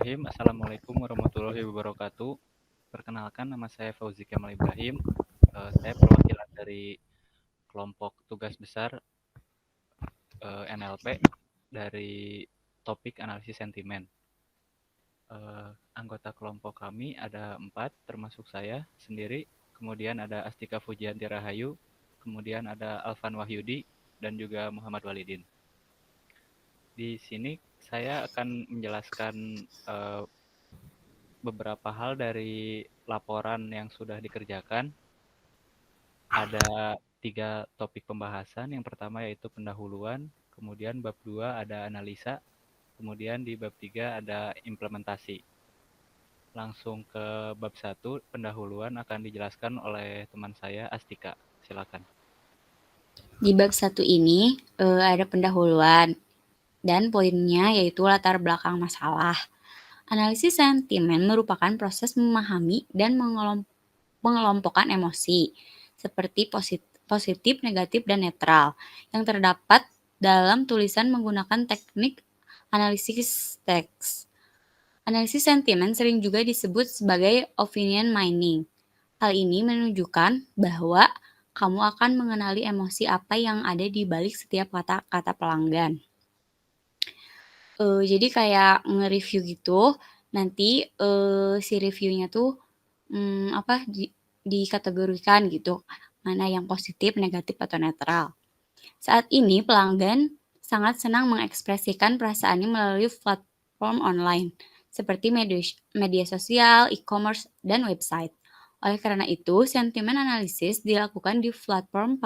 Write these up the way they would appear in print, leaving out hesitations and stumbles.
Bismillahirrahmanirrahim. Assalamualaikum warahmatullahi wabarakatuh. Perkenalkan, nama saya Fauzi Kemal Ibrahim. Saya perwakilan dari kelompok tugas besar NLP dari topik analisis sentimen. Anggota kelompok kami ada 4, termasuk saya sendiri. Kemudian ada Astika Fujianti Rahayu, kemudian ada Alvan Wahyudi, dan juga Muhammad Walidin. Di sini saya akan menjelaskan beberapa hal dari laporan yang sudah dikerjakan. Ada 3 topik pembahasan. Yang pertama yaitu pendahuluan, kemudian bab 2 ada analisa, kemudian di bab 3 ada implementasi. Langsung ke bab 1, pendahuluan akan dijelaskan oleh teman saya, Astika. Silakan. Di bab 1 ini ada pendahuluan dan poinnya yaitu latar belakang masalah. Analisis sentimen merupakan proses memahami dan mengelompokkan emosi seperti positif, negatif, dan netral yang terdapat dalam tulisan menggunakan teknik analisis teks. Analisis sentimen sering juga disebut sebagai opinion mining. Hal ini menunjukkan bahwa kamu akan mengenali emosi apa yang ada di balik setiap kata-kata pelanggan. Jadi kayak nge-review gitu, nanti si reviewnya tuh dikategorikan gitu, mana yang positif, negatif, atau netral. Saat ini pelanggan sangat senang mengekspresikan perasaannya melalui platform online seperti media sosial, e-commerce, dan website. Oleh karena itu, sentimen analisis dilakukan di platform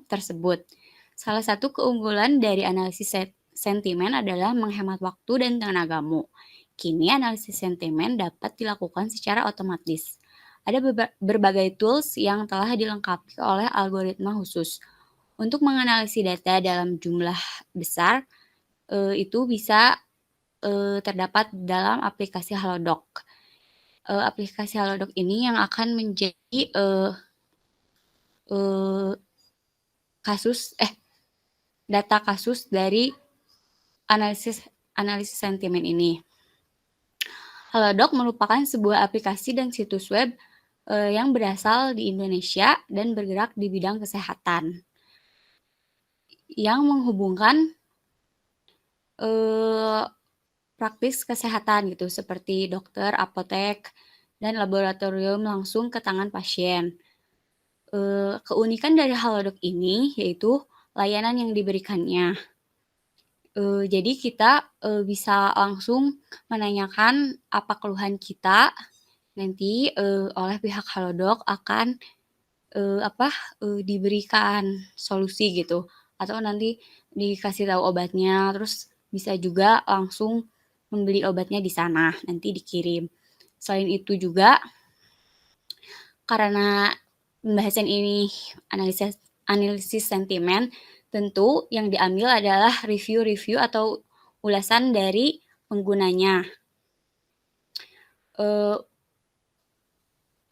tersebut. Salah satu keunggulan dari analisis sentimen adalah menghemat waktu dan tenagamu. Kini analisis sentimen dapat dilakukan secara otomatis. Ada berbagai tools yang telah dilengkapi oleh algoritma khusus. Untuk menganalisis data dalam jumlah besar, itu bisa terdapat dalam aplikasi Halodoc. Aplikasi Halodoc ini yang akan menjadi data kasus dari analisis sentimen ini. Halodoc merupakan sebuah aplikasi dan situs web yang berasal di Indonesia dan bergerak di bidang kesehatan, yang menghubungkan praktis kesehatan gitu, seperti dokter, apotek, dan laboratorium langsung ke tangan pasien. Keunikan dari Halodoc ini yaitu layanan yang diberikannya. Jadi kita bisa langsung menanyakan apa keluhan kita, nanti oleh pihak Halodoc akan diberikan solusi gitu, atau nanti dikasih tahu obatnya, terus bisa juga langsung membeli obatnya di sana, nanti dikirim. Selain itu juga, karena pembahasan ini analisis sentimen, tentu yang diambil adalah review-review atau ulasan dari penggunanya.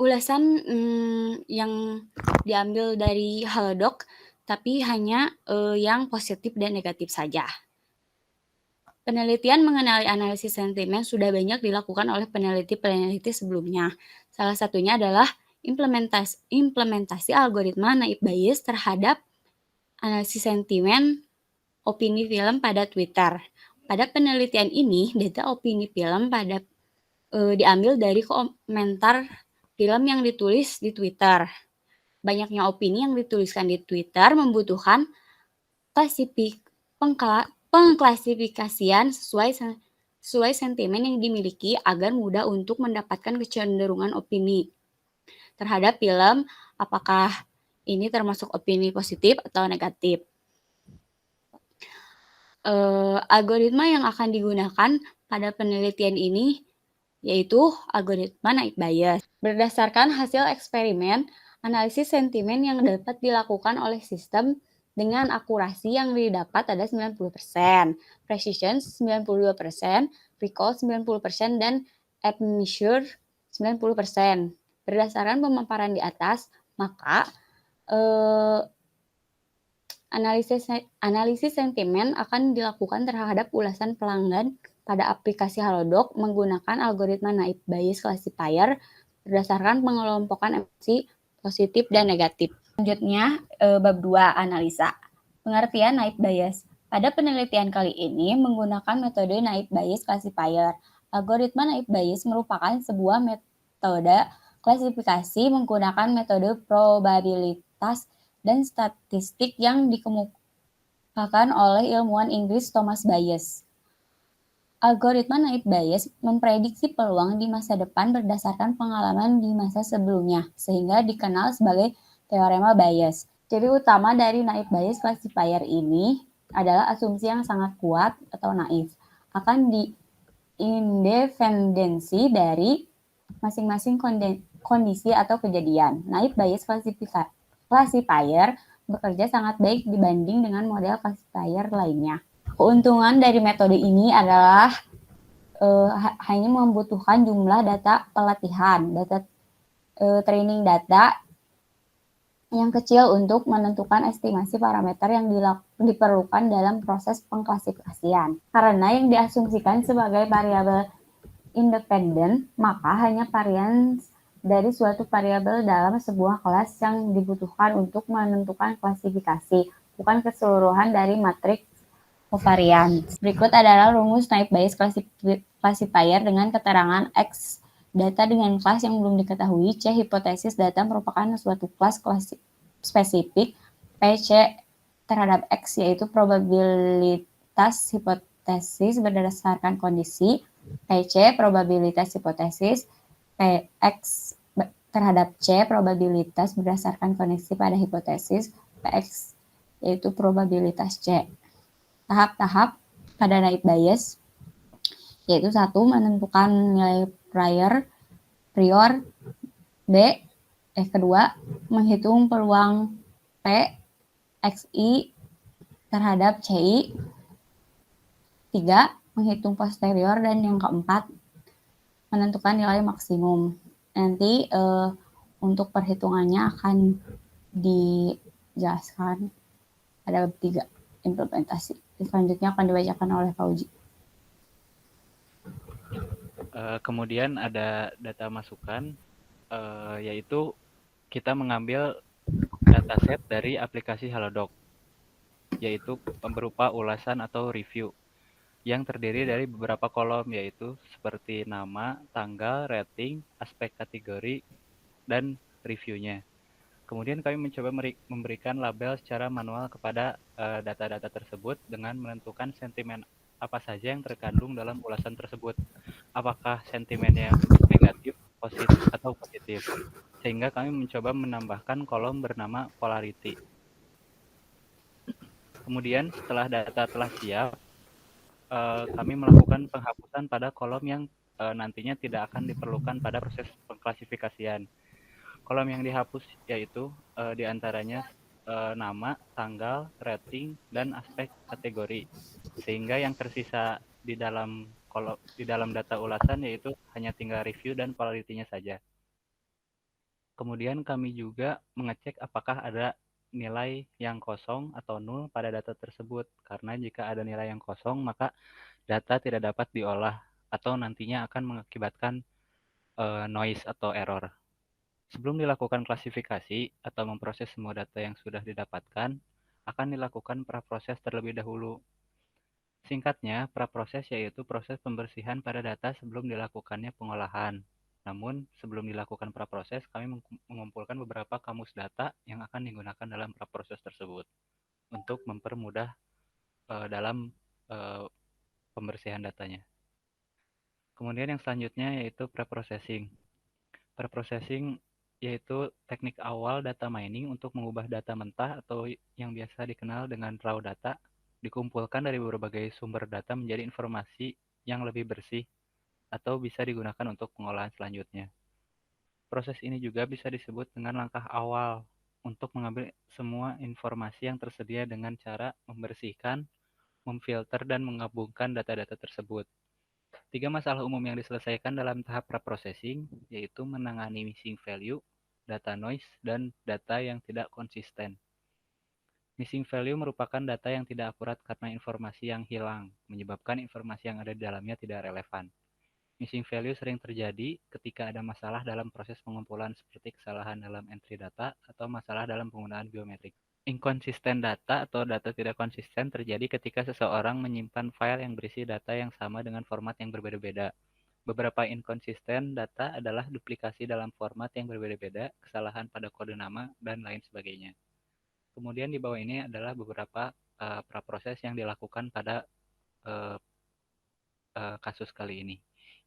Ulasan yang diambil dari Halodoc, tapi hanya yang positif dan negatif saja. Penelitian mengenai analisis sentimen sudah banyak dilakukan oleh peneliti-peneliti sebelumnya. Salah satunya adalah implementasi algoritma naive Bayes terhadap analisis sentimen opini film pada Twitter. Pada penelitian ini, data opini film diambil dari komentar film yang ditulis di Twitter. Banyaknya opini yang dituliskan di Twitter membutuhkan pengklasifikasian sesuai sentimen yang dimiliki agar mudah untuk mendapatkan kecenderungan opini terhadap film, apakah ini termasuk opini positif atau negatif. Algoritma yang akan digunakan pada penelitian ini yaitu algoritma naive Bayes. Berdasarkan hasil eksperimen, analisis sentimen yang dapat dilakukan oleh sistem dengan akurasi yang didapat ada 90%, precision 92%, recall 90%, dan admixture 90%. Berdasarkan pemaparan di atas, maka analisis sentimen akan dilakukan terhadap ulasan pelanggan pada aplikasi Halodoc menggunakan algoritma naive Bayes classifier berdasarkan pengelompokan emosi positif dan negatif. Selanjutnya, bab 2, analisa. Pengertian naive Bayes. Pada penelitian kali ini menggunakan metode naive Bayes classifier. Algoritma naive Bayes merupakan sebuah metode klasifikasi menggunakan metode probabilitas dan statistik yang dikemukakan oleh ilmuwan Inggris Thomas Bayes. Algoritma naive Bayes memprediksi peluang di masa depan berdasarkan pengalaman di masa sebelumnya, sehingga dikenal sebagai teorema Bayes. Ciri utama dari naive Bayes classifier ini adalah asumsi yang sangat kuat atau naif akan independensi dari masing-masing kondisi atau kejadian. Naive Bayes classifier bekerja sangat baik dibanding dengan model classifier lainnya. Keuntungan dari metode ini adalah hanya membutuhkan jumlah data pelatihan, training data yang kecil untuk menentukan estimasi parameter yang diperlukan dalam proses pengklasifikasian. Karena yang diasumsikan sebagai variabel independen, maka hanya varians dari suatu variabel dalam sebuah kelas yang dibutuhkan untuk menentukan klasifikasi, bukan keseluruhan dari matriks covariance. Berikut adalah rumus naive Bayes classifier dengan keterangan X data dengan kelas yang belum diketahui, C hipotesis data merupakan suatu kelas spesifik, PC terhadap X yaitu probabilitas hipotesis berdasarkan kondisi, PC probabilitas hipotesis, PX terhadap C probabilitas berdasarkan koneksi pada hipotesis, PX yaitu probabilitas C. Tahap-tahap pada naive Bayes yaitu 1. Menentukan nilai prior B. Kedua, menghitung peluang P XI terhadap CI. 3. Menghitung posterior, dan yang keempat, menentukan nilai maksimum. Nanti untuk perhitungannya akan dijelaskan pada bab 3, implementasi. Selanjutnya akan dibacakan oleh Fauzi. Kemudian ada data masukan, yaitu kita mengambil dataset dari aplikasi Halodoc, yaitu berupa ulasan atau review yang terdiri dari beberapa kolom, yaitu seperti nama, tanggal, rating, aspek kategori, dan reviewnya. Kemudian kami mencoba memberikan label secara manual kepada data-data tersebut dengan menentukan sentimen apa saja yang terkandung dalam ulasan tersebut. Apakah sentimennya negatif, positif, atau positif. Sehingga kami mencoba menambahkan kolom bernama polarity. Kemudian setelah data telah siap, kami melakukan penghapusan pada kolom yang nantinya tidak akan diperlukan pada proses pengklasifikasian. Kolom yang dihapus yaitu diantaranya nama, tanggal, rating, dan aspek kategori. Sehingga yang tersisa di dalam data ulasan yaitu hanya tinggal review dan polarity-nya saja. Kemudian kami juga mengecek apakah ada nilai yang kosong atau nol pada data tersebut. Karena jika ada nilai yang kosong, maka data tidak dapat diolah atau nantinya akan mengakibatkan noise atau error. Sebelum dilakukan klasifikasi atau memproses semua data yang sudah didapatkan, akan dilakukan praproses terlebih dahulu. Singkatnya, praproses yaitu proses pembersihan pada data sebelum dilakukannya pengolahan. Namun, sebelum dilakukan praproses, kami mengumpulkan beberapa kamus data yang akan digunakan dalam praproses tersebut untuk mempermudah dalam pembersihan datanya. Kemudian yang selanjutnya yaitu preprocessing. Preprocessing yaitu teknik awal data mining untuk mengubah data mentah atau yang biasa dikenal dengan raw data, dikumpulkan dari berbagai sumber data menjadi informasi yang lebih bersih atau bisa digunakan untuk pengolahan selanjutnya. Proses ini juga bisa disebut dengan langkah awal untuk mengambil semua informasi yang tersedia dengan cara membersihkan, memfilter, dan menggabungkan data-data tersebut. 3 masalah umum yang diselesaikan dalam tahap preprocessing yaitu menangani missing value, data noise, dan data yang tidak konsisten. Missing value merupakan data yang tidak akurat karena informasi yang hilang, menyebabkan informasi yang ada di dalamnya tidak relevan. Missing value sering terjadi ketika ada masalah dalam proses pengumpulan seperti kesalahan dalam entry data atau masalah dalam penggunaan biometrik. Inkonsisten data atau data tidak konsisten terjadi ketika seseorang menyimpan file yang berisi data yang sama dengan format yang berbeda-beda. Beberapa inkonsisten data adalah duplikasi dalam format yang berbeda-beda, kesalahan pada kode nama, dan lain sebagainya. Kemudian di bawah ini adalah beberapa praproses yang dilakukan pada kasus kali ini.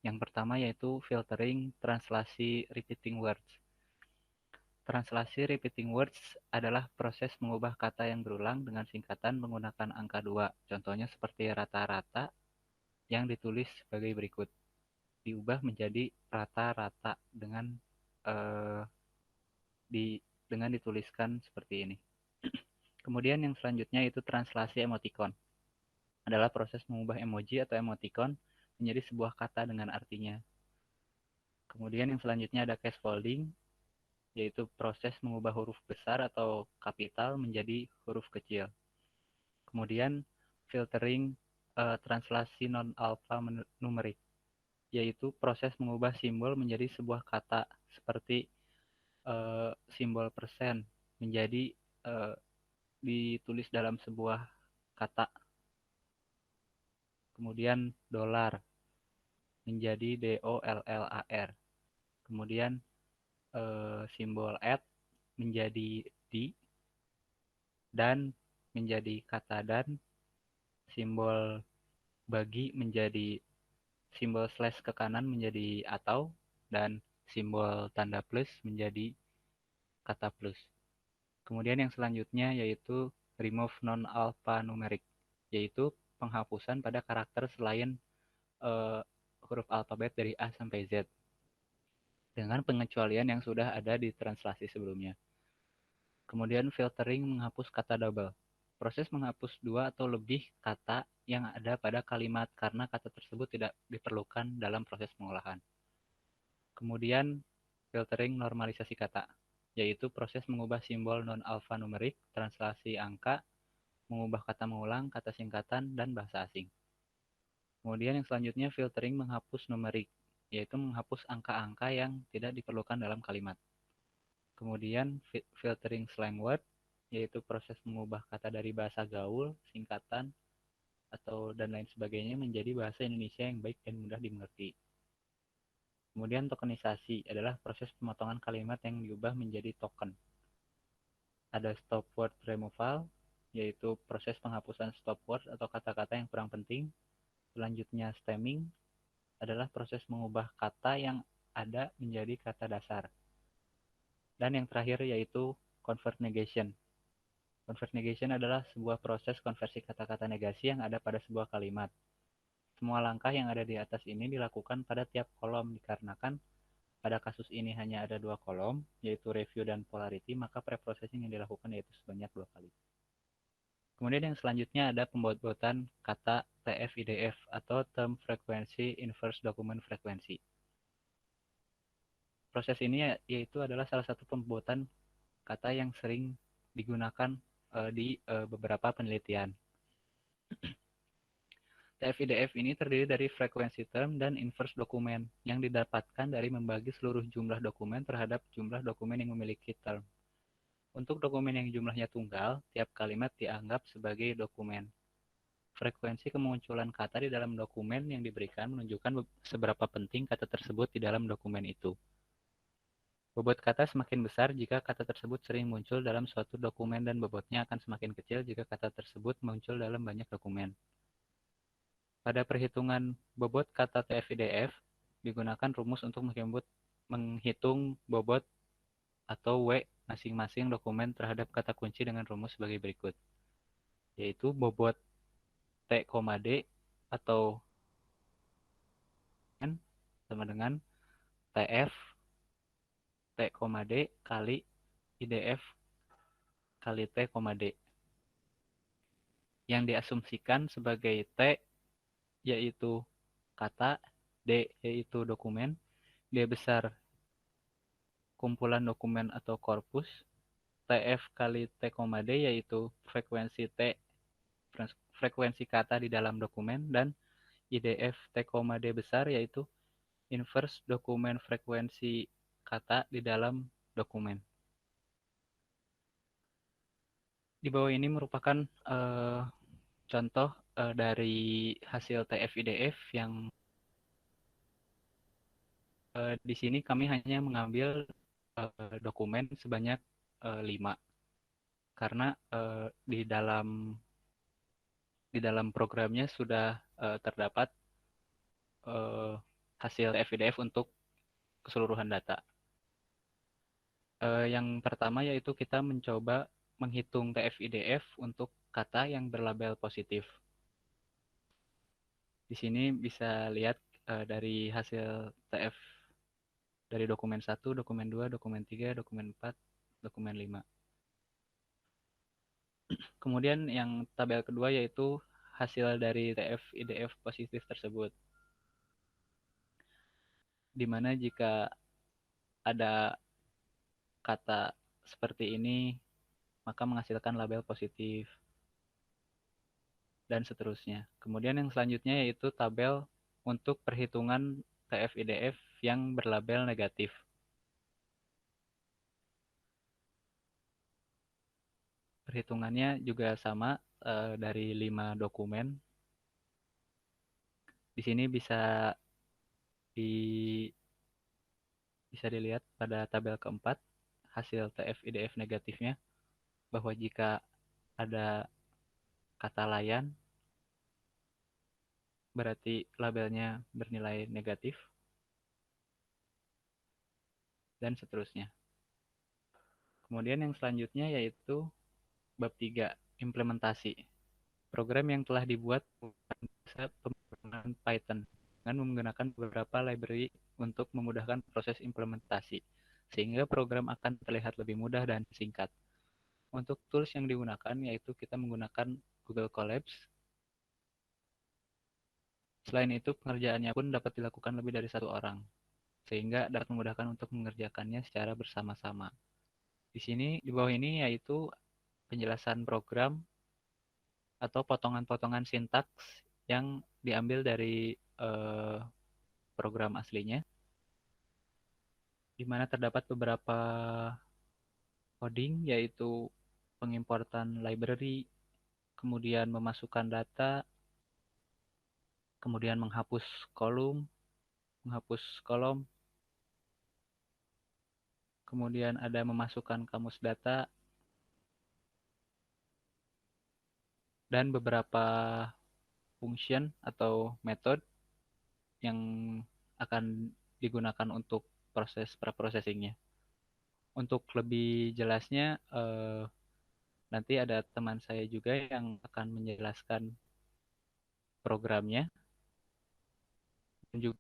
Yang pertama yaitu filtering translasi repeating words. Translasi repeating words adalah proses mengubah kata yang berulang dengan singkatan menggunakan angka 2. Contohnya seperti rata-rata yang ditulis sebagai berikut. Diubah menjadi rata-rata dengan eh, dengan dituliskan seperti ini. Kemudian yang selanjutnya itu translasi emoticon. Adalah proses mengubah emoji atau emoticon menjadi sebuah kata dengan artinya. Kemudian yang selanjutnya ada case folding, yaitu proses mengubah huruf besar atau kapital menjadi huruf kecil. Kemudian filtering translasi non-alpha numerik, yaitu proses mengubah simbol menjadi sebuah kata seperti simbol persen menjadi ditulis dalam sebuah kata. Kemudian dolar menjadi DOLLAR. Kemudian simbol at menjadi di, dan menjadi kata dan, simbol bagi menjadi simbol slash ke kanan menjadi atau, dan simbol tanda plus menjadi kata plus. Kemudian yang selanjutnya yaitu remove non-alphanumeric, yaitu penghapusan pada karakter selain huruf alfabet dari A sampai Z dengan pengecualian yang sudah ada di translasi sebelumnya. Kemudian filtering menghapus kata double. Proses menghapus dua atau lebih kata yang ada pada kalimat karena kata tersebut tidak diperlukan dalam proses pengolahan. Kemudian filtering normalisasi kata, yaitu proses mengubah simbol non-alphanumerik, translasi angka, mengubah kata mengulang, kata singkatan, dan bahasa asing. Kemudian yang selanjutnya filtering menghapus numerik, yaitu menghapus angka-angka yang tidak diperlukan dalam kalimat. Kemudian filtering slang word, yaitu proses mengubah kata dari bahasa gaul, singkatan, atau dan lain sebagainya menjadi bahasa Indonesia yang baik dan mudah dimengerti. Kemudian tokenisasi adalah proses pemotongan kalimat yang diubah menjadi token. Ada stop word removal, yaitu proses penghapusan stop word atau kata-kata yang kurang penting. Selanjutnya stemming adalah proses mengubah kata yang ada menjadi kata dasar. Dan yang terakhir yaitu convert negation. Convert negation adalah sebuah proses konversi kata-kata negasi yang ada pada sebuah kalimat. Semua langkah yang ada di atas ini dilakukan pada tiap kolom dikarenakan pada kasus ini hanya ada 2 kolom, yaitu review dan polarity, maka preprocessing yang dilakukan yaitu sebanyak 2 kali. Kemudian yang selanjutnya ada pembuat-buatan kata TF-IDF atau Term Frequency Inverse Document Frequency. Proses ini yaitu adalah salah satu pembuatan kata yang sering digunakan di beberapa penelitian. TF-IDF ini terdiri dari frekuensi term dan inverse dokumen yang didapatkan dari membagi seluruh jumlah dokumen terhadap jumlah dokumen yang memiliki term. Untuk dokumen yang jumlahnya tunggal, tiap kalimat dianggap sebagai dokumen. Frekuensi kemunculan kata di dalam dokumen yang diberikan menunjukkan seberapa penting kata tersebut di dalam dokumen itu. Bobot kata semakin besar jika kata tersebut sering muncul dalam suatu dokumen dan bobotnya akan semakin kecil jika kata tersebut muncul dalam banyak dokumen. Pada perhitungan bobot kata TF-IDF, digunakan rumus untuk menghitung bobot atau W masing-masing dokumen terhadap kata kunci dengan rumus sebagai berikut, yaitu bobot T, D atau N sama dengan TF T, D kali IDF kali T, D. Yang diasumsikan sebagai T yaitu kata, D yaitu dokumen, D besar kumpulan dokumen atau korpus, TF kali T, D yaitu frekuensi T, frekuensi kata di dalam dokumen, dan IDF T, D besar yaitu inverse dokumen frekuensi kata di dalam dokumen. Di bawah ini merupakan contoh dari hasil TF-IDF yang di sini kami hanya mengambil dokumen sebanyak 5 karena di dalam programnya sudah terdapat hasil TF-IDF untuk keseluruhan data. Yang pertama yaitu kita mencoba menghitung TF-IDF untuk kata yang berlabel positif. Di sini bisa lihat dari hasil TF dari dokumen 1, dokumen 2, dokumen 3, dokumen 4, dokumen 5. Kemudian yang tabel kedua yaitu hasil dari TF-IDF positif tersebut. Di mana jika ada kata seperti ini, maka menghasilkan label positif, dan seterusnya. Kemudian yang selanjutnya yaitu tabel untuk perhitungan TF-IDF yang berlabel negatif. Perhitungannya juga sama dari 5 dokumen. Di sini bisa dilihat pada tabel keempat hasil TF-IDF negatifnya, bahwa jika ada kata layan berarti labelnya bernilai negatif, dan seterusnya. Kemudian yang selanjutnya yaitu bab 3, implementasi. Program yang telah dibuat bahasa pemrograman Python dengan menggunakan beberapa library untuk memudahkan proses implementasi, sehingga program akan terlihat lebih mudah dan singkat. Untuk tools yang digunakan yaitu kita menggunakan Google Colabs. Selain itu, pengerjaannya pun dapat dilakukan lebih dari satu orang, sehingga dapat memudahkan untuk mengerjakannya secara bersama-sama. Di sini, di bawah ini yaitu penjelasan program atau potongan-potongan sintaks yang diambil dari program aslinya, di mana terdapat beberapa coding, yaitu pengimportan library, kemudian memasukkan data, kemudian menghapus kolom, kemudian ada memasukkan kamus data, dan beberapa function atau method yang akan digunakan untuk proses preprocessingnya. Untuk lebih jelasnya, nanti ada teman saya juga yang akan menjelaskan programnya, dan juga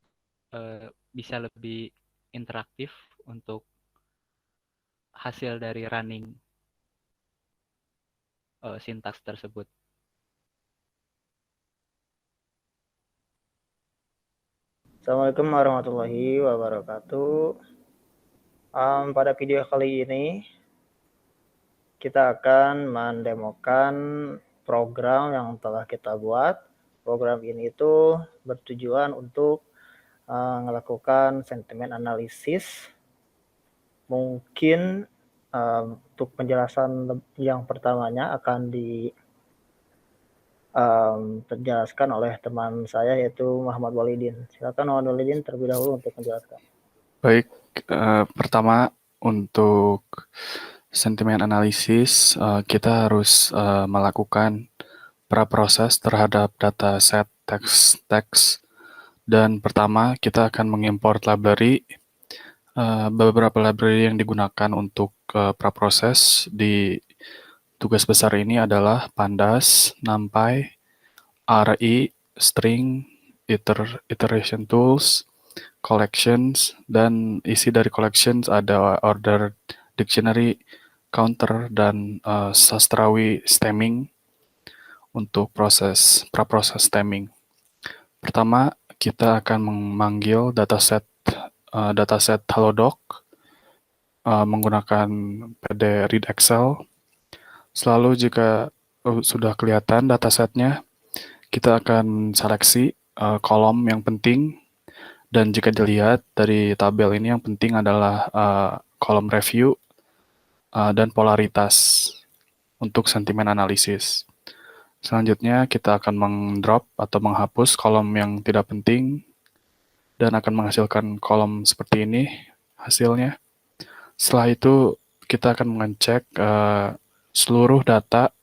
bisa lebih interaktif untuk hasil dari running sintaks tersebut. Assalamualaikum warahmatullahi wabarakatuh. Pada video kali ini kita akan mendemokan program yang telah kita buat. Program ini itu bertujuan untuk melakukan sentimen analisis. Mungkin untuk penjelasan yang pertamanya akan terjelaskan oleh teman saya yaitu Muhammad Walidin. Silakan Muhammad Walidin terlebih dahulu untuk menjelaskan. Baik, pertama untuk sentimen analisis kita harus melakukan praproses terhadap dataset teks. Dan pertama kita akan mengimport library. Beberapa library yang digunakan untuk praproses di tugas besar ini adalah Pandas, NumPy, RI, String, Iteration Tools, Collections, dan isi dari Collections ada Order Dictionary, Counter, dan Sastrawi Stemming untuk praproses stemming. Pertama, kita akan memanggil dataset Halodoc. menggunakan PD Read Excel. Selalu jika sudah kelihatan datasetnya, kita akan seleksi kolom yang penting, dan jika dilihat dari tabel ini yang penting adalah kolom review dan polaritas untuk sentimen analisis. Selanjutnya kita akan mendrop atau menghapus kolom yang tidak penting dan akan menghasilkan kolom seperti ini hasilnya. Setelah itu kita akan mengecek seluruh data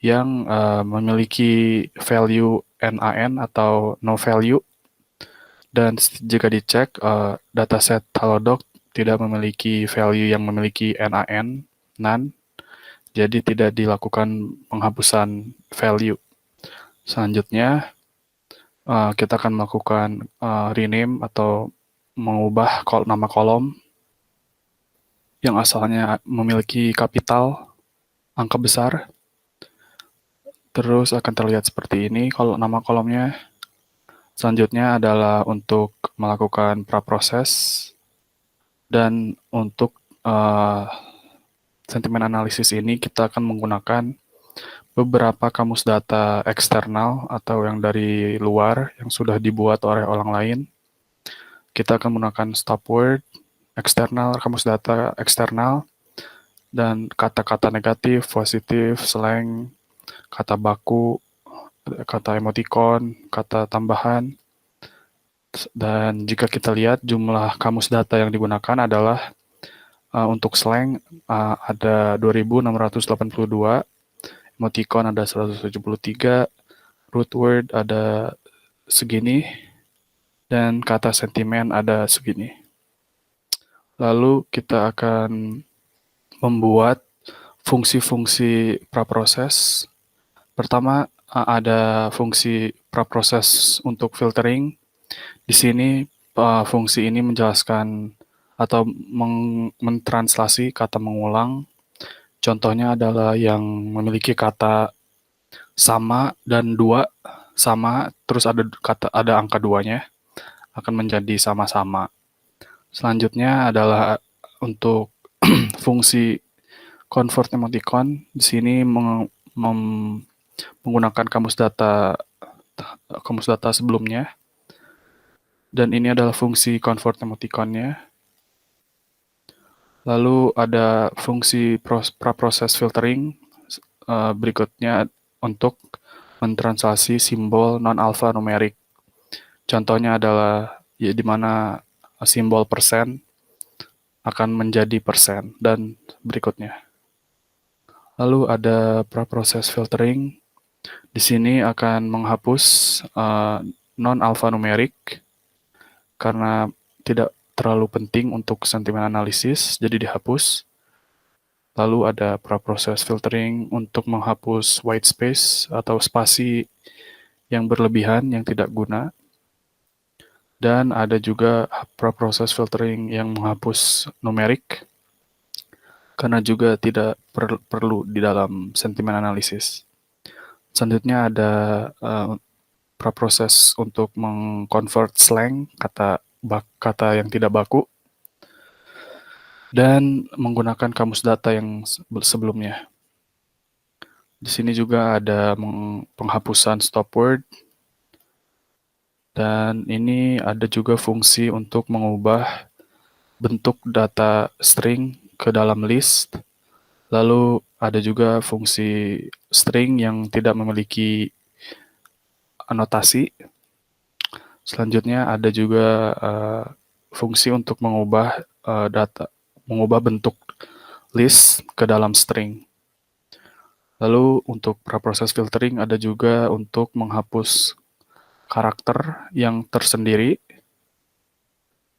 yang memiliki value NaN atau no value, dan jika dicek dataset Halodoc tidak memiliki value yang memiliki NaN, none, jadi tidak dilakukan penghapusan value. Selanjutnya kita akan melakukan rename atau mengubah nama kolom yang asalnya memiliki kapital angka besar, terus akan terlihat seperti ini kalau nama kolomnya. Selanjutnya adalah untuk melakukan praproses, dan untuk sentimen analisis ini kita akan menggunakan beberapa kamus data eksternal atau yang dari luar yang sudah dibuat oleh orang lain. Kita akan menggunakan stop word eksternal, kamus data eksternal, dan kata-kata negatif, positif, slang, kata baku, kata emoticon, kata tambahan. Dan jika kita lihat jumlah kamus data yang digunakan adalah untuk slang ada 2.682, emoticon ada 173, root word ada segini, dan kata sentimen ada segini. Lalu kita akan membuat fungsi-fungsi praproses. Pertama ada fungsi praproses untuk filtering. Di sini fungsi ini menjelaskan atau mentranslasi kata mengulang. Contohnya adalah yang memiliki kata sama dan dua, sama, terus ada angka duanya, akan menjadi sama-sama. Selanjutnya adalah untuk fungsi convert emoticon. Di sini menggunakan kamus data sebelumnya, dan ini adalah fungsi convert emoticonnya. Lalu ada fungsi praproses filtering berikutnya untuk mentranslasi simbol non-alphanumerik. Contohnya adalah di mana simbol persen akan menjadi persen, dan berikutnya. Lalu ada praproses filtering. Di sini akan menghapus non-alphanumerik karena tidak terlalu penting untuk sentimen analisis, jadi dihapus. Lalu ada praproses filtering untuk menghapus white space atau spasi yang berlebihan yang tidak guna. Dan ada juga praproses filtering yang menghapus numerik karena juga tidak perlu di dalam sentimen analisis. Selanjutnya ada praproses untuk mengconvert slang, kata yang tidak baku, dan menggunakan kamus data yang sebelumnya. Di sini juga ada penghapusan stop word, dan ini ada juga fungsi untuk mengubah bentuk data string ke dalam list. Lalu ada juga fungsi string yang tidak memiliki anotasi. Selanjutnya ada juga fungsi untuk mengubah bentuk list ke dalam string. Lalu untuk praproses filtering ada juga untuk menghapus karakter yang tersendiri,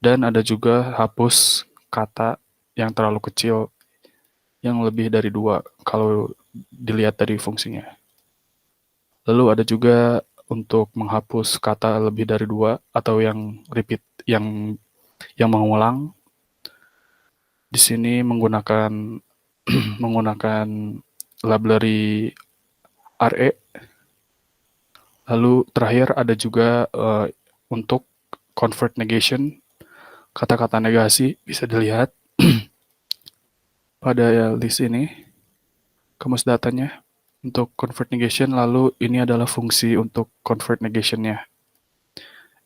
dan ada juga hapus kata yang terlalu kecil yang lebih dari 2 kalau dilihat dari fungsinya. Lalu ada juga untuk menghapus kata lebih dari 2 atau yang repeat, yang mengulang. Di sini menggunakan library RE. Lalu terakhir ada juga untuk convert negation, kata-kata negasi bisa dilihat pada list ini, kamus datanya untuk convert negation, lalu ini adalah fungsi untuk convert negation-nya,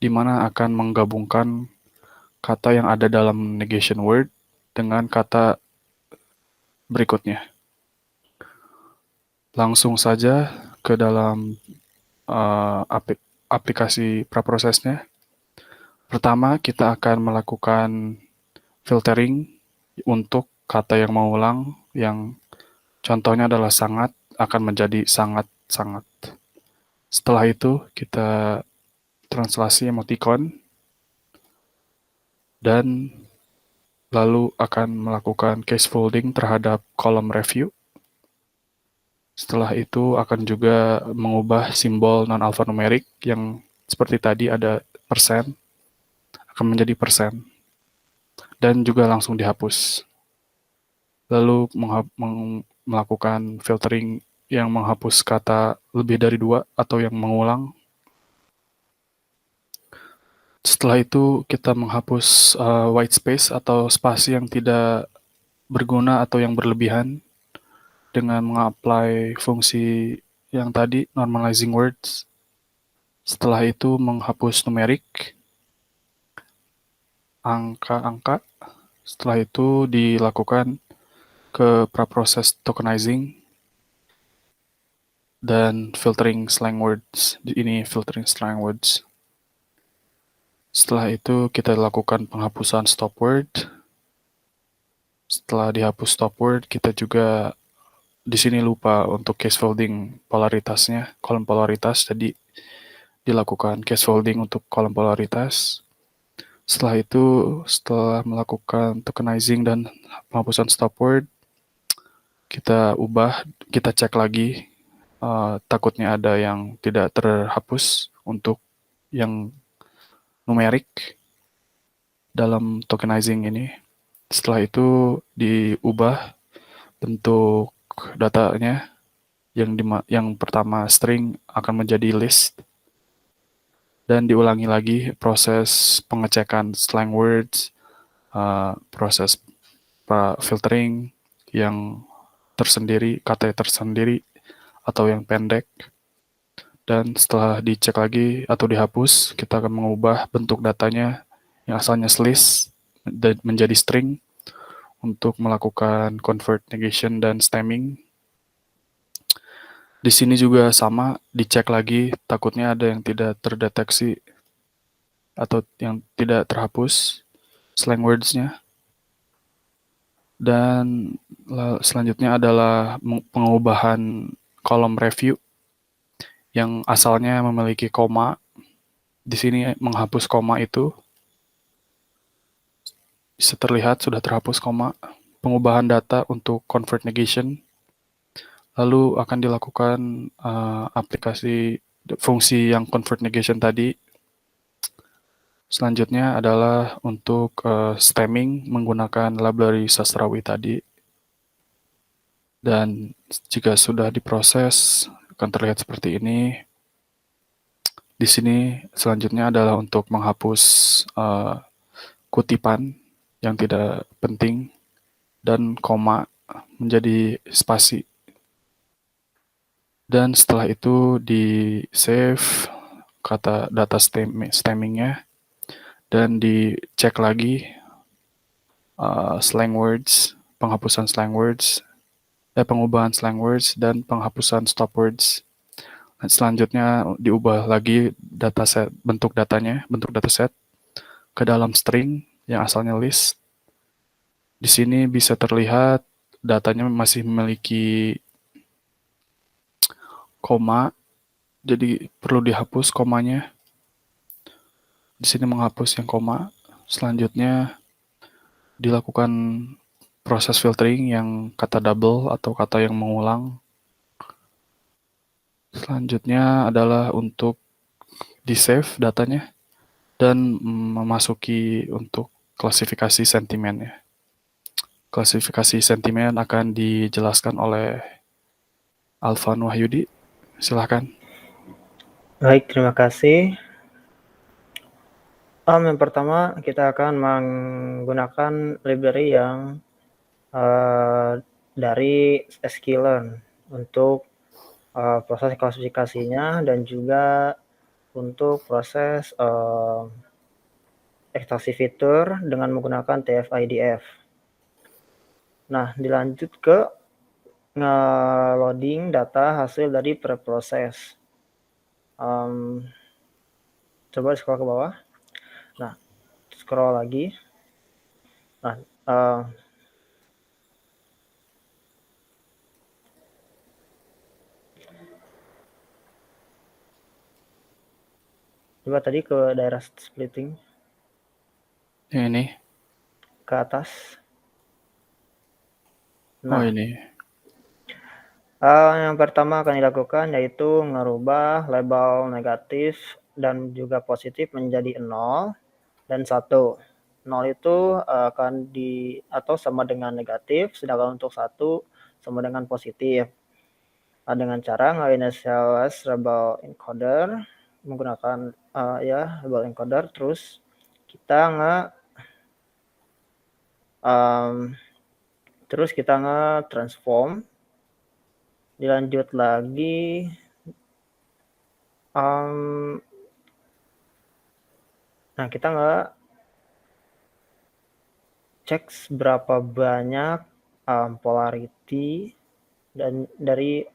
di mana akan menggabungkan kata yang ada dalam negation word dengan kata berikutnya. Langsung saja ke dalam aplikasi praprosesnya. Pertama, kita akan melakukan filtering untuk kata yang mengulang, yang contohnya adalah sangat, akan menjadi sangat-sangat. Setelah itu, kita translasi emoticon, dan lalu akan melakukan case folding terhadap kolom review. Setelah itu akan juga mengubah simbol non-alphanumerik yang seperti tadi ada persen, akan menjadi persen, dan juga langsung dihapus. Lalu melakukan filtering yang menghapus kata lebih dari 2 atau yang mengulang. Setelah itu kita menghapus white space atau spasi yang tidak berguna atau yang berlebihan dengan mengapply fungsi yang tadi, normalizing words. Setelah itu menghapus numerik, angka-angka. Setelah itu dilakukan ke praproses tokenizing dan filtering slang words. Ini filtering slang words. Setelah itu kita lakukan penghapusan stop word. Setelah dihapus stop word, kita juga di sini lupa untuk case folding polaritasnya, kolom polaritas. Jadi dilakukan case folding untuk kolom polaritas. Setelah itu, setelah melakukan tokenizing dan penghapusan stop word, kita cek lagi, takutnya ada yang tidak terhapus untuk yang numerik dalam tokenizing ini. Setelah itu diubah bentuk datanya, yang pertama string akan menjadi list, dan diulangi lagi proses pengecekan slang words, proses filtering yang tersendiri, kata tersendiri atau yang pendek. Dan setelah dicek lagi atau dihapus, kita akan mengubah bentuk datanya yang asalnya list menjadi string untuk melakukan convert negation dan stemming. Di sini juga sama, dicek lagi, takutnya ada yang tidak terdeteksi atau yang tidak terhapus slang words-nya. Dan selanjutnya adalah pengubahan kolom review yang asalnya memiliki koma. Di sini menghapus koma itu. Bisa terlihat sudah terhapus koma. Pengubahan data untuk convert negation. Lalu akan dilakukan aplikasi fungsi yang convert negation tadi. Selanjutnya adalah untuk stemming menggunakan library sastrawi tadi. Dan jika sudah diproses, akan terlihat seperti ini. Di sini selanjutnya adalah untuk menghapus kutipan yang tidak penting dan koma menjadi spasi. Dan setelah itu di save kata data stemmingnya dan dicek lagi slang words, penghapusan slang words, pengubahan slang words dan penghapusan stop words. Dan selanjutnya diubah lagi dataset, bentuk dataset ke dalam string yang asalnya list. Di sini bisa terlihat datanya masih memiliki koma, jadi perlu dihapus komanya. Di sini menghapus yang koma. Selanjutnya dilakukan proses filtering yang kata double atau kata yang mengulang. Selanjutnya adalah untuk di-save datanya dan memasuki untuk klasifikasi sentimennya. Klasifikasi sentimen akan dijelaskan oleh Alvan Wahyudi. Silakan. Baik, terima kasih. Yang pertama kita akan menggunakan library yang dari sklearn untuk proses klasifikasinya dan juga untuk proses ekstraksi fitur dengan menggunakan TF-IDF. Nah, dilanjut ke nge-loading data hasil dari preproses. Coba scroll ke bawah. Nah, scroll lagi. Nah, coba tadi ke daerah splitting. Ini. Ke atas. Oh, Nah, ini. yang pertama akan dilakukan yaitu merubah label negatif dan juga positif menjadi 0 dan 1. 0 itu akan atau sama dengan negatif, sedangkan untuk 1 sama dengan positif. Nah, dengan cara nge-initialize label encoder menggunakan label encoder, terus kita nge-transform. Dilanjut lagi nah, kita cek berapa banyak polarity dan dari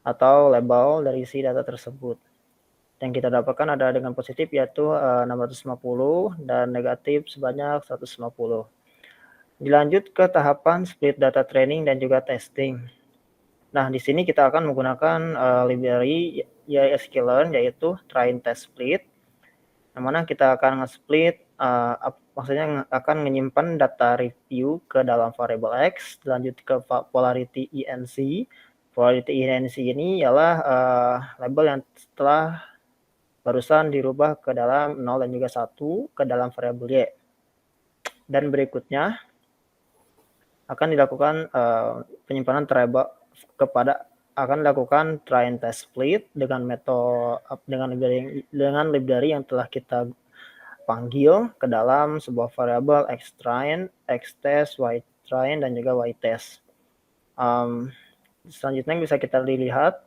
atau label dari si data tersebut. Yang kita dapatkan ada dengan positif yaitu 650 dan negatif sebanyak 150. Dilanjut ke tahapan split data training dan juga testing. Nah, di sini kita akan menggunakan library sklearn yaitu train test split, yang mana kita akan nge-split, maksudnya akan menyimpan data review ke dalam variable X, lanjut ke polarity ENC. Polarity ENC ini ialah label yang setelah barusan dirubah ke dalam 0 dan juga 1 ke dalam variabel Y. Dan berikutnya akan dilakukan penyimpanan akan dilakukan train test split dengan library yang telah kita panggil ke dalam sebuah variabel xtrain, xtest, ytrain dan juga ytest. Selanjutnya bisa kita lihat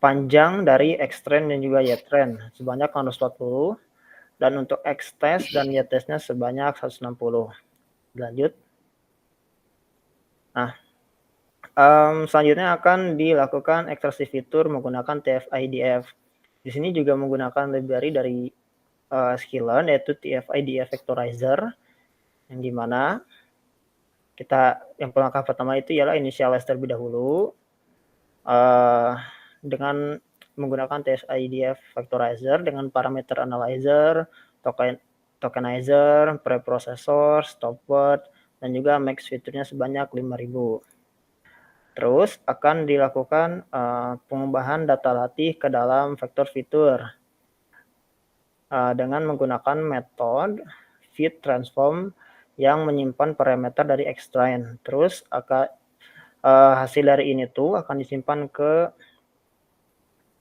panjang dari xtrain dan juga ytrain sebanyak 140 dan untuk xtest dan ytestnya sebanyak 160. Lanjut. Nah, selanjutnya akan dilakukan ekstraksi fitur menggunakan TF-IDF. Di sini juga menggunakan library dari sklearn yaitu TF-IDF Vectorizer, yang dimana yang langkah pertama itu ialah initialize terlebih dahulu dengan menggunakan TF-IDF Vectorizer dengan parameter analyzer, tokenizer, preprocessor, stopword, dan juga max fiturnya sebanyak 5000. Terus akan dilakukan pengubahan data latih ke dalam vektor fitur dengan menggunakan metode fit transform yang menyimpan parameter dari xtrain. Terus hasil dari ini tuh akan disimpan ke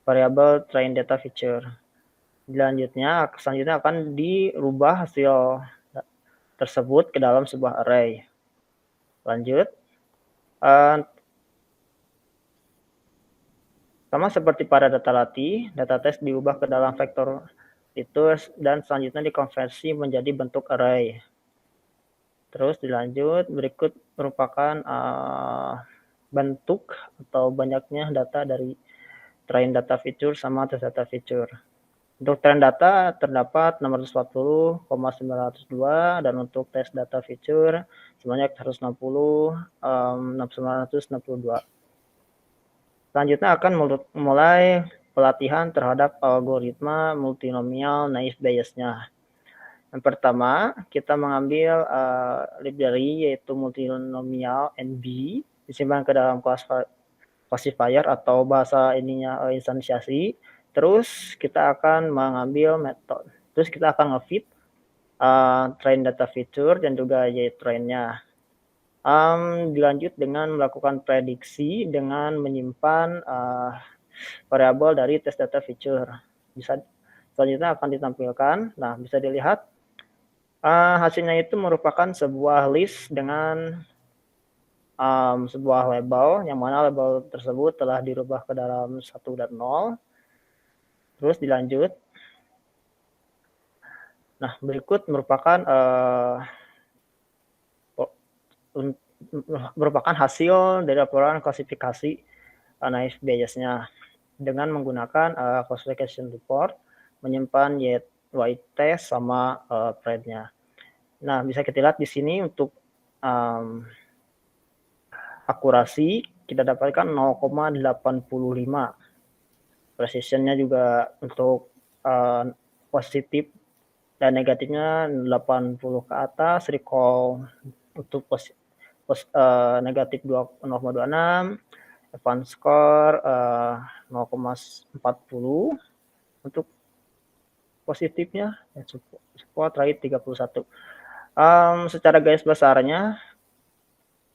variabel train data feature. Selanjutnya akan dirubah hasil tersebut ke dalam sebuah array. Lanjut. Sama seperti pada data latih, data test diubah ke dalam vektor features dan selanjutnya dikonversi menjadi bentuk array. Terus dilanjut, berikut merupakan bentuk atau banyaknya data dari train data feature sama test data feature. Untuk train data terdapat 640,902 dan untuk test data feature sebanyak 160,962. Selanjutnya akan mulai pelatihan terhadap algoritma multinomial naive Bayes-nya. Yang pertama, kita mengambil library yaitu multinomial NB, disimpan ke dalam kelas classifier atau bahasa instansiasi. Terus kita akan mengambil metode. Terus kita akan nge-feed train data feature dan juga ytrain-nya. Dilanjut dengan melakukan prediksi dengan menyimpan variabel dari test data feature. Selanjutnya akan ditampilkan. Nah, bisa dilihat hasilnya itu merupakan sebuah list dengan sebuah label, yang mana label tersebut telah dirubah ke dalam 1 dan 0. Terus dilanjut. Nah, berikut merupakan hasil dari laporan klasifikasi naif biasnya dengan menggunakan classification report, menyimpan y-test sama PRED-nya. Nah, bisa kita lihat di sini untuk akurasi kita dapatkan 0,85. Precision-nya juga untuk positif dan negatifnya 80 ke atas, recall untuk negatif 0,26, advance score 0,40 untuk positifnya, support rate 31. Secara garis besarnya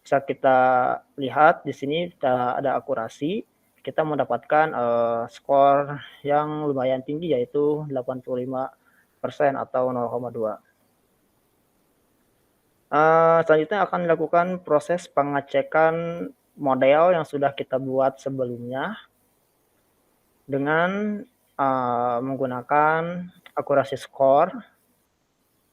bisa kita lihat di sini ada akurasi, kita mendapatkan skor yang lumayan tinggi yaitu 85% atau 0,2. Selanjutnya akan dilakukan proses pengecekan model yang sudah kita buat sebelumnya dengan menggunakan akurasi skor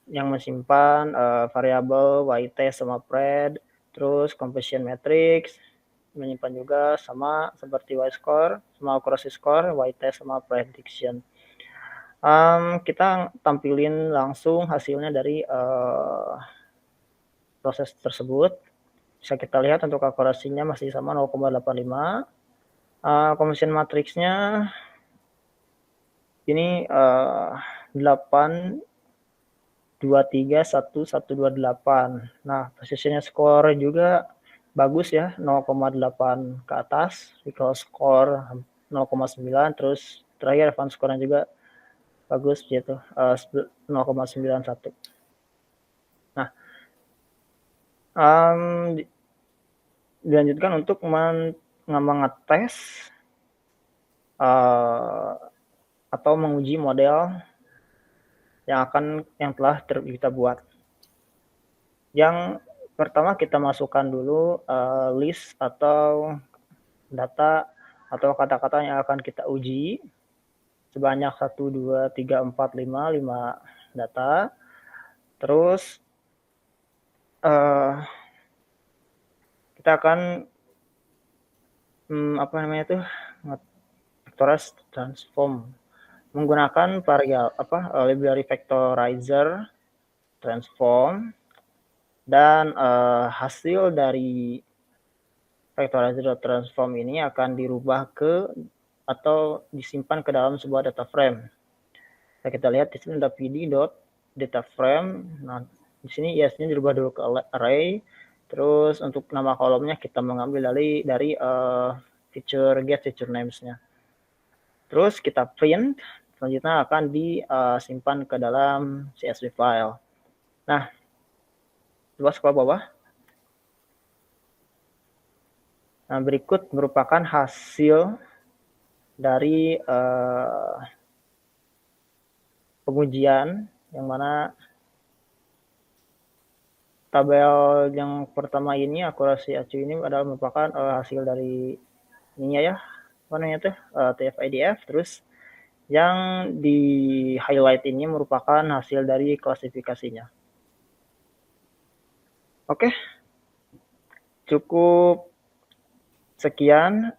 yang menyimpan variabel y-test sama PRED, terus completion matrix, menyimpan juga sama seperti y-score, sama akurasi score, y-test sama prediction. Kita tampilin langsung hasilnya dari proses tersebut. Bisa kita lihat untuk akurasinya masih sama 0,85. Completion matrixnya ini 8231128. Nah, precisionnya skor juga bagus ya, 0,8 ke atas, recall score 0,9, terus terakhir advance score juga bagus gitu, 0,91. Nah, dilanjutkan untuk mengetes atau menguji model yang telah kita buat. Yang pertama kita masukkan dulu list atau data atau kata-kata yang akan kita uji sebanyak 1, 2, 3, 4, 5 data. Terus kita akan vectorize transform menggunakan library vectorizer transform, dan hasil dari vectorizer transform ini akan dirubah atau disimpan ke dalam sebuah data frame. Nah, kita lihat di sini ada pd.dataframe. Nah, di sini yes-nya dirubah dulu ke array. Terus untuk nama kolomnya kita mengambil dari feature get feature names-nya. Terus kita print, selanjutnya akan disimpan ke dalam CSV file. Nah, coba scroll bawah. Nah, berikut merupakan hasil dari pengujian, yang mana tabel yang pertama ini, akurasi acu ini adalah merupakan hasil dari ininya ya, TF-IDF. Terus yang di highlight ini merupakan hasil dari klasifikasinya. Oke, cukup sekian.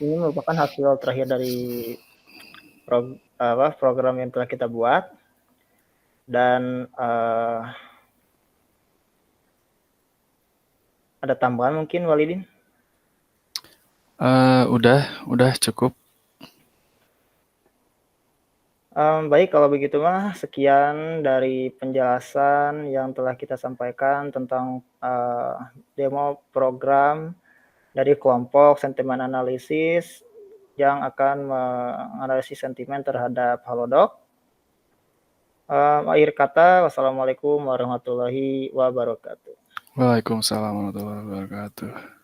Ini merupakan hasil terakhir dari program yang telah kita buat. Dan ada tambahan mungkin, Walidin? Udah cukup. Baik, kalau begitu mah sekian dari penjelasan yang telah kita sampaikan tentang demo program dari kelompok sentimen analisis yang akan menganalisis sentimen terhadap Halodoc. Akhir kata, wassalamualaikum warahmatullahi wabarakatuh. Waalaikumsalam warahmatullahi wabarakatuh.